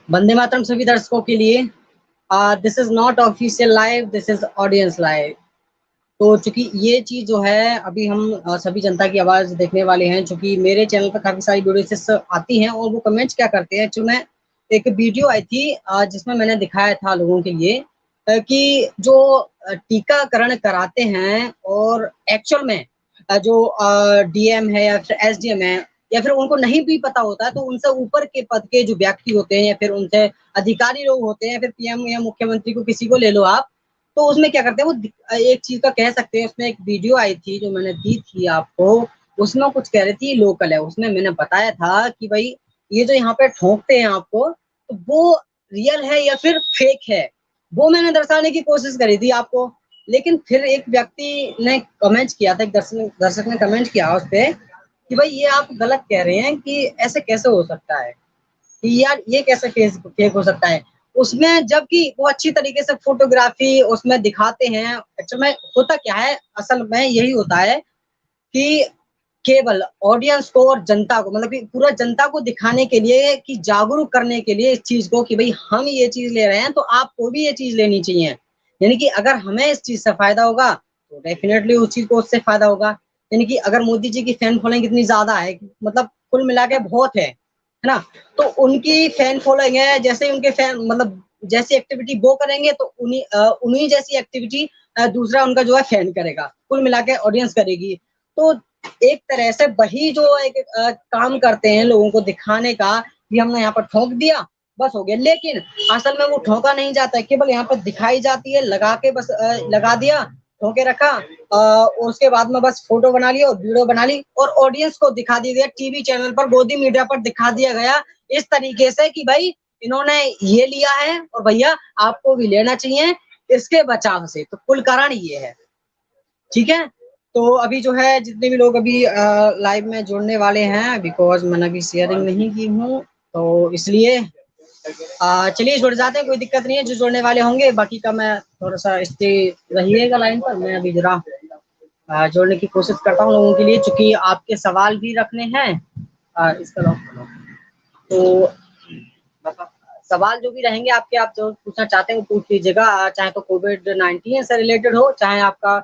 वंदे मातरम सभी दर्शकों के लिए। This is not official live, this is audience live. तो चूंकि ये चीज जो है अभी हम सभी जनता की आवाज देखने वाले हैं, चूंकि मेरे चैनल पर काफी सारी वीडियोस आती हैं और वो कमेंट्स क्या करते हैं। एक्चुअली में एक वीडियो आई थी जिसमें मैंने दिखाया था लोगों के लिए कि जो टीकाकरण कराते हैं और एक्चुअल में जो डीएम है या फिर एसडीएम है या फिर उनको नहीं भी पता होता है, तो उनसे ऊपर के पद के जो व्यक्ति होते हैं या फिर उनसे अधिकारी लोग होते हैं या फिर पीएम या मुख्यमंत्री को किसी को ले लो आप, तो उसमें क्या करते हैं वो एक चीज का कह सकते हैं। उसमें एक वीडियो आई थी जो मैंने दी थी आपको, उसमें कुछ कह रही थी लोकल है। उसमें मैंने बताया था कि भाई ये जो यहाँ पे ठोकते हैं आपको, तो वो रियल है या फिर फेक है, वो मैंने दर्शाने की कोशिश करी थी आपको। लेकिन फिर एक व्यक्ति ने कमेंट किया था, एक दर्शक ने कमेंट किया उस पे कि भाई ये आप गलत कह रहे हैं, कि ऐसे कैसे हो सकता है, कि यार ये कैसे फेक हो सकता है। उसमें जबकि वो अच्छी तरीके से फोटोग्राफी उसमें दिखाते हैं। एक्चुअल में होता क्या है, असल में यही होता है कि केवल ऑडियंस को और जनता को, मतलब कि पूरा जनता को दिखाने के लिए, कि जागरूक करने के लिए इस चीज को, कि भाई हम ये चीज ले रहे हैं तो आपको भी ये चीज लेनी चाहिए। यानी कि अगर हमें इस चीज से फायदा होगा तो डेफिनेटली उस चीज को उससे फायदा होगा। यानी कि अगर मोदी जी की फैन फॉलोइंग इतनी ज्यादा है, मतलब कुल मिला के बहुत है ना, तो उनकी फैन फॉलोइंग है, जैसे ही उनके फैन मतलब जैसी एक्टिविटी वो करेंगे तो उन्हीं जैसी एक्टिविटी दूसरा उनका जो है फैन करेगा, कुल मिला के ऑडियंस करेगी। तो एक तरह से वही जो एक काम करते हैं लोगों को दिखाने का, कि हमने यहाँ पर ठोक दिया बस हो गया। लेकिन असल में वो ठोका नहीं जाता है, केवल यहाँ पर दिखाई जाती है, लगा के बस लगा दिया, ठोके रखा, उसके बाद में बस फोटो बना लिया और वीडियो बना ली और ऑडियंस को दिखा दिया गया, टीवी चैनल पर गोदी मीडिया पर दिखा दिया गया इस तरीके से कि भाई इन्होंने ये लिया है और भैया आपको भी लेना चाहिए इसके बचाव से। तो कुल कारण ये है, ठीक है। तो अभी जो है जितने भी लोग अभी लाइव में जुड़ने वाले हैं, बिकॉज मैंने अभी शेयरिंग नहीं की हूँ तो इसलिए चलिए जुड़ जाते हैं, कोई दिक्कत नहीं है। जो जुड़ने वाले होंगे बाकी का मैं थोड़ा सा स्टे रहिएगा लाइन पर, मैं अभी जरा जोड़ने की कोशिश करता हूँ लोगों के लिए, चूंकि आपके सवाल भी रखने हैं। इसका लॉक करो। तो सवाल जो भी रहेंगे आपके, आप जो पूछना चाहते हैं वो पूछ लीजिएगा, चाहे तो कोविड-19 से रिलेटेड हो, चाहे आपका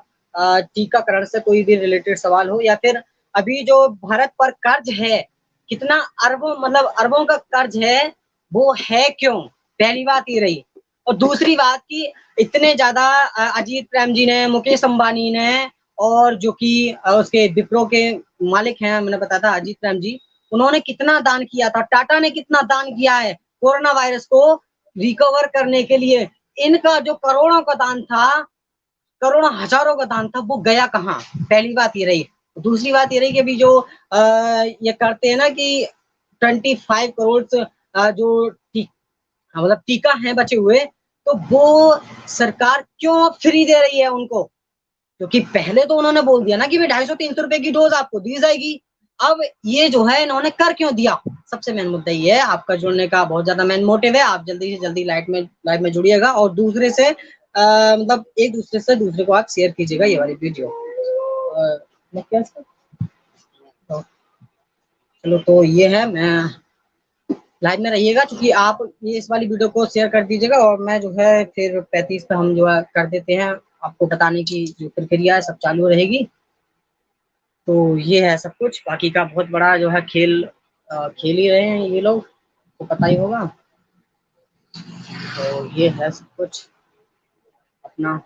टीकाकरण से कोई भी रिलेटेड सवाल हो, या फिर अभी जो भारत पर कर्ज है, कितना अरबों मतलब अरबों का कर्ज है, वो है क्यों? पहली बात ये रही। और दूसरी बात कि इतने ज्यादा अजीत प्रेम जी ने, मुकेश अंबानी ने, और जो कि उसके विप्रो के मालिक हैं, मैंने बताया था अजीत प्रेम जी, उन्होंने कितना दान किया था, टाटा ने कितना दान किया है कोरोना वायरस को रिकवर करने के लिए। इनका जो करोड़ों का दान था, करोड़ों हजारों का दान था, वो गया कहाँ? पहली बात ये रही। दूसरी बात ये रही कि अभी जो ये करते हैं ना कि 25 करोड़ जो मतलब टीका है बचे हुए, तो वो सरकार क्यों फ्री दे रही है उनको? क्योंकि पहले तो उन्होंने बोल दिया ना कि भाई 250-300 रुपए की डोज आपको दी जाएगी। अब ये जो है इन्होंने कर क्यों दिया? सबसे मेन मुद्दा ये है। आपका जुड़ने का बहुत ज्यादा मेन मोटिव है, आप जल्दी से जल्दी लाइव में जुड़िएगा और दूसरे से मतलब एक दूसरे से दूसरे को आप शेयर कीजिएगा ये वाली वीडियो। मैं क्या तो, चलो तो ये है, मैं लाइव में रहिएगा, क्योंकि आप ये इस वाली वीडियो को शेयर कर दीजिएगा और मैं जो है फिर 35 पे हम जो है कर देते हैं, आपको बताने की जो प्रक्रिया है सब चालू रहेगी। तो ये है सब कुछ, बाकी का बहुत बड़ा जो है खेल खेल ही रहे हैं ये लोग, तो पता ही होगा। तो ये है सब कुछ अपना।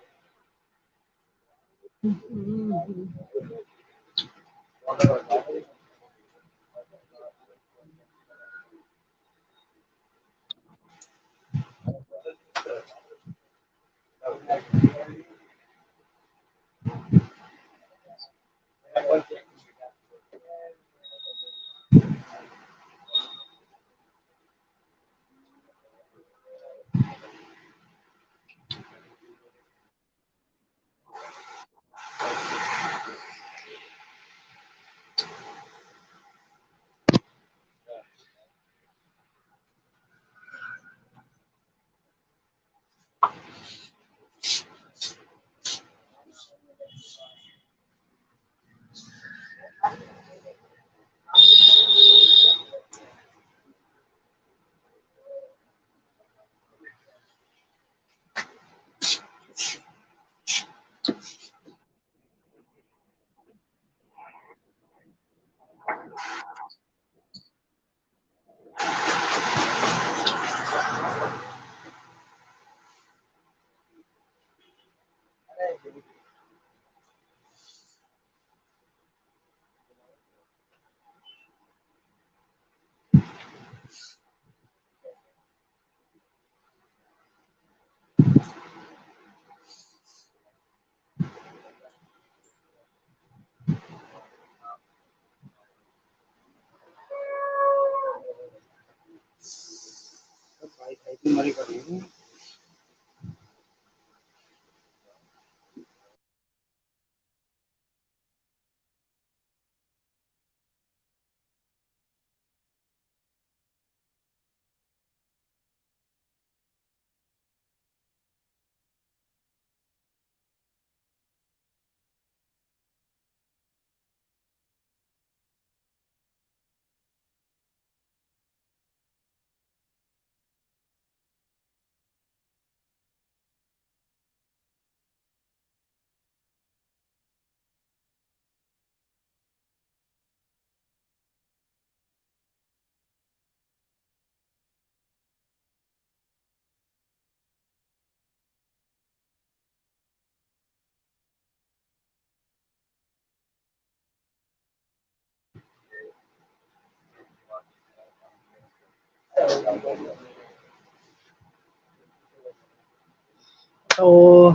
तो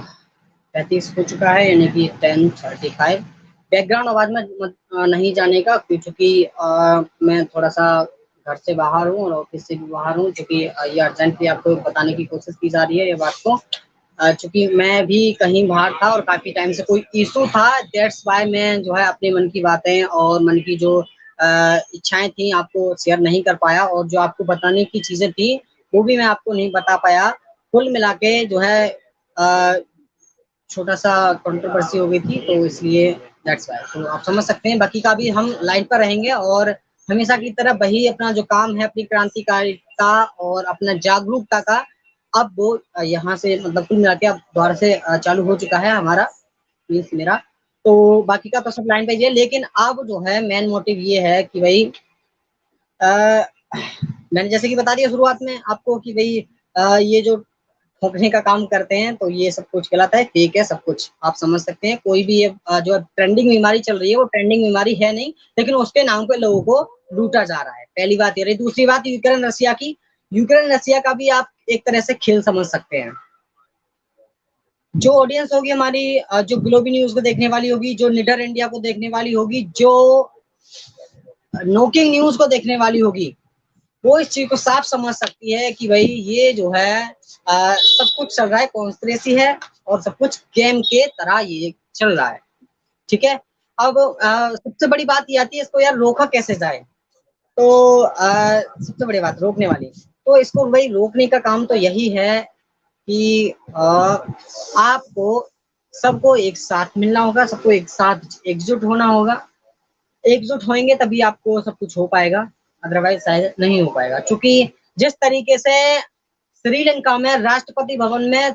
35 हो चुका है, यानी कि 10:35। बैकग्राउंड आवाज में नहीं जाने का, क्योंकि मैं थोड़ा सा घर से बाहर हूँ और ऑफिस से भी बाहर हूँ, क्योंकि ये अर्जेंटली आपको बताने की कोशिश की जा रही है ये बात को। चूंकि मैं भी कहीं बाहर था और काफी टाइम से कोई इशू था, दैट्स वाई मैं जो है अपने मन की बातें और मन की जो इच्छाएं थी आपको शेयर नहीं कर पाया, और जो आपको बताने की चीजें थी वो भी मैं आपको नहीं बता पाया। कुल मिला के जो है छोटा सा कंट्रोवर्सी हो गई थी, तो इसलिए दैट्स वाई। तो आप समझ सकते हैं, बाकी का भी हम लाइन पर रहेंगे और हमेशा की तरह वही अपना जो काम है, अपनी क्रांतिकारिता और अपना जागरूकता का, अब वो यहाँ से मतलब कुल मिला के अब दोबारा से चालू हो चुका है हमारा, मीन्स मेरा। तो बाकी का तो सब लाइन पे ही है, लेकिन अब जो है मेन मोटिव ये है कि भाई मैंने जैसे कि बता दिया शुरुआत में आपको कि भाई ये जो ठोकने का काम करते हैं, तो ये सब कुछ गलत है, फेक है सब कुछ। आप समझ सकते हैं, कोई भी ये जो ट्रेंडिंग बीमारी चल रही है वो ट्रेंडिंग बीमारी है नहीं, लेकिन उसके नाम पे लोगों को लूटा जा रहा है। पहली बात ये रही। दूसरी बात यूक्रेन रशिया की। यूक्रेन रशिया का भी आप एक तरह से खेल समझ सकते हैं। जो ऑडियंस होगी हमारी, जो ग्लोबी न्यूज को देखने वाली होगी, जो निडर इंडिया को देखने वाली होगी, जो नोकिंग न्यूज को देखने वाली होगी, वो इस चीज को साफ समझ सकती है कि भाई ये जो है सब कुछ चल रहा है, कॉन्स्पिरेसी है और सब कुछ गेम के तरह ये चल रहा है। ठीक है। अब सबसे बड़ी बात ये आती है, इसको यार रोका कैसे जाए। तो सबसे बड़ी बात रोकने वाली, तो इसको भाई रोकने का काम तो यही है कि आपको सबको एक साथ मिलना होगा, सबको एक साथ एकजुट होना होगा। एकजुट होंगे तभी आपको सब कुछ हो पाएगा, अदरवाइज शायद नहीं हो पाएगा। क्योंकि जिस तरीके से श्रीलंका में राष्ट्रपति भवन में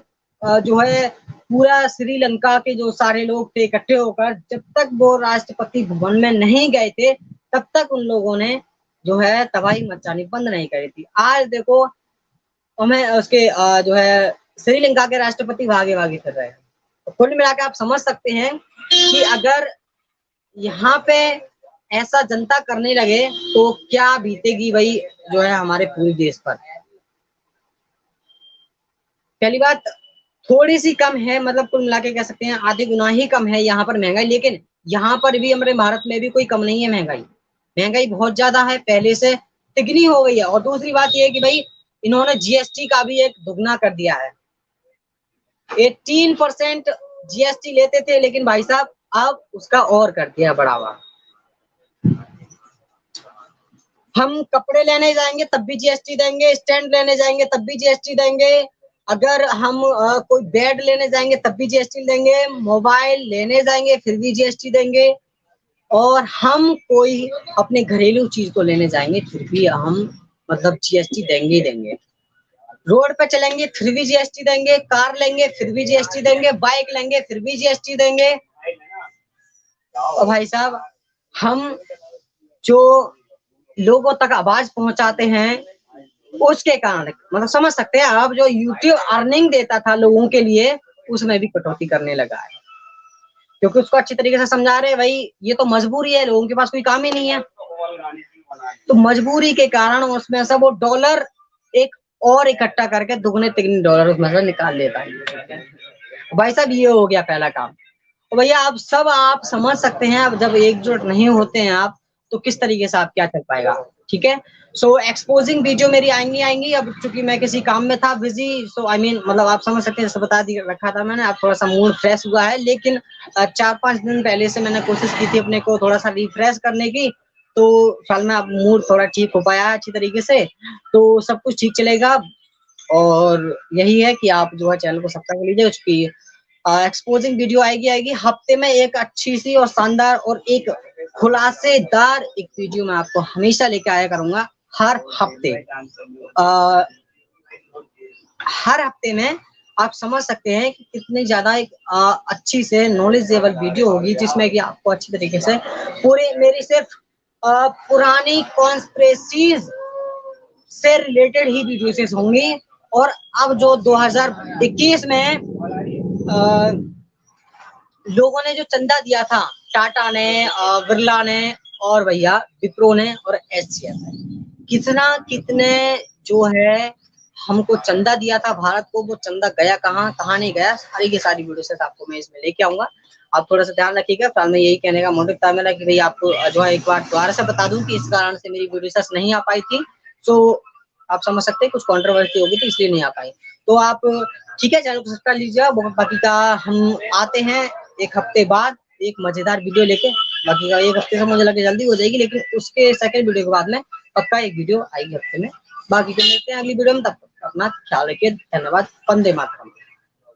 जो है पूरा श्रीलंका के जो सारे लोग थे इकट्ठे होकर, जब तक वो राष्ट्रपति भवन में नहीं गए थे तब तक उन लोगों ने जो है तबाही मचानी बंद नहीं करी थी। आज देखो हमें उसके जो है श्रीलंका के राष्ट्रपति भागे भागे फिर रहे हैं। तो कुल मिलाकर आप समझ सकते हैं कि अगर यहाँ पे ऐसा जनता करने लगे तो क्या बीतेगी भाई जो है हमारे पूरे देश पर। पहली बात थोड़ी सी कम है, मतलब कुल मिला के कह सकते हैं आधे गुना ही कम है यहाँ पर महंगाई, लेकिन यहाँ पर भी हमारे भारत में भी कोई कम नहीं है महंगाई। महंगाई बहुत ज्यादा है, पहले से तिगनी हो गई है। और दूसरी बात यह है कि भाई इन्होंने जीएसटी का भी एक दुगना कर दिया है। 18% जीएसटी लेते थे, लेकिन भाई साहब अब उसका और कर दिया बढ़ावा। हम कपड़े लेने जाएंगे तब भी जीएसटी देंगे, स्टैंड लेने जाएंगे तब भी जीएसटी देंगे, अगर हम कोई बेड लेने जाएंगे तब भी जीएसटी देंगे, मोबाइल लेने जाएंगे फिर भी जीएसटी देंगे, और हम कोई अपने घरेलू चीज को लेने जाएंगे फिर भी हम मतलब जीएसटी देंगे ही देंगे। रोड पे चलेंगे फिर भी जीएसटी देंगे, कार लेंगे फिर भी जीएसटी देंगे, बाइक लेंगे फिर भी जीएसटी देंगे। और भाई साहब हम जो लोगों तक आवाज पहुंचाते हैं उसके कारण मतलब समझ सकते हैं आप, जो यूट्यूब अर्निंग देता था लोगों के लिए उसमें भी कटौती करने लगा है, क्योंकि उसको अच्छी तरीके से समझा रहे भाई ये तो मजबूरी है, लोगों के पास कोई काम ही नहीं है। तो मजबूरी के कारण उसमें से वो डॉलर एक और इकट्ठा करके दुगने तिगने डॉलर उसमें से निकाल लेता है। भाई साहब ये हो गया पहला काम। तो भैया आप सब आप समझ सकते हैं, अब जब एकजुट नहीं होते हैं आप तो किस तरीके से आप क्या कर पाएगा। ठीक है। सो एक्सपोजिंग वीडियो मेरी आएंगी। अब चूंकि मैं किसी काम में था बिजी, सो आई मीन मतलब आप समझ सकते हैं, जैसे बता दिया रखा था मैंने, अब थोड़ा सा मूड फ्रेश हुआ है। लेकिन 4-5 दिन पहले से मैंने कोशिश की थी अपने को थोड़ा सा रिफ्रेश करने की, तो फिलहाल में अब मूड थोड़ा ठीक हो पाया है अच्छी तरीके से, तो सब कुछ ठीक चलेगा। और यही है कि आप जो है चैनल को सब्सक्राइब कर लीजिए, उसकी एक्सपोजिंग वीडियो आएगी। हफ्ते में एक अच्छी सी और शानदार और एक खुलासेदार एक वीडियो मैं आपको हमेशा लेके आया करूंगा, हर हफ्ते। हर हफ्ते में आप समझ सकते हैं कि कितनी ज्यादा एक अच्छी से नॉलेजेबल वीडियो होगी, जिसमें कि आपको अच्छी तरीके से पूरे मेरी सिर्फ पुरानी कॉन्स्पिरेसीज से रिलेटेड ही वीडियोस होंगी। और अब जो 2021 में लोगों ने जो चंदा दिया था, टाटा ने, बिरला ने, और भैया विप्रो ने और एचसीएल ने, कितने जो है हमको चंदा दिया था भारत को, वो चंदा गया कहाँ कहाँ नहीं गया, सारी की सारी वीडियो से आपको मैं इसमें लेके आऊंगा। आप थोड़ा सा ध्यान रखिएगा। फिलहाल मैं यही कहने का मोटिव था मेरा कि भाई आपको जो है एक बार दोबारा से बता दूं कि इस कारण से मेरी वीडियो नहीं आ पाई थी। तो आप समझ सकते हैं कुछ कंट्रोवर्सी होगी, तो इसलिए नहीं आ पाई। तो आप ठीक है, चैनल को सब्सक्राइब लीजिएगा। बहुत बाकी का हम आते हैं एक हफ्ते बाद एक मजेदार वीडियो लेके। बाकी का एक हफ्ते से मुझे लगे जल्दी हो जाएगी, लेकिन उसके सेकंड वीडियो के बाद में पक्का एक वीडियो आएगी हफ्ते में। बाकी को मिलते हैं अगली वीडियो में, तब तक अपना ख्याल रखिए। धन्यवाद। वंदे मातरम।